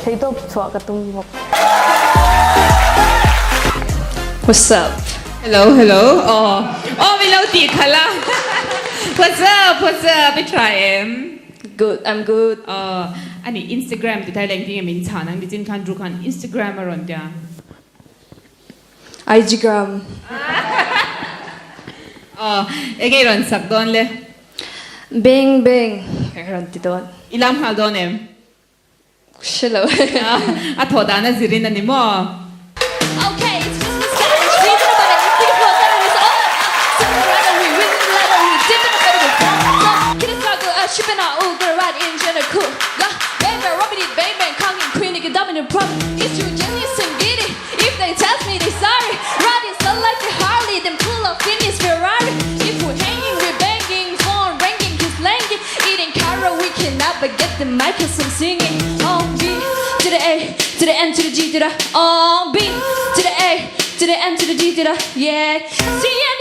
Thầy tốt thọ cả tung một. What's up? Hello. Oh, may lauti ka lang. What's up? I try em. Good, I'm good. Ani Instagram ti thai leng ti min cha nang di chin khan ru khan Instagram aron dia. IGgram. Ege ron sak don le. Bing bing. Meron dito. Ilam hal don em. Hello. Athoda na zirin ani mo. Okay, it's just the sky. Streets in the bottom, it's beautiful, that is all. Sitting around and we win the lottery, dipping the bottom with fun. Get a struggle, shipping out, good right in, general cool. Yeah, baby, rubber it, baby, conking, queen, nigga, dominant problem. It's true, genius and giddy. If they test me, they sorry. Riding so like a Harley, then pull up in his Ferrari. If we're hanging, we're banging, phone ringing, he's langing. Eating carrot, we cannot but get the mic cause I'm singing. Oh, B to the A, to the N to the G to the B to the A, to the N to the D to the yeah. See ya.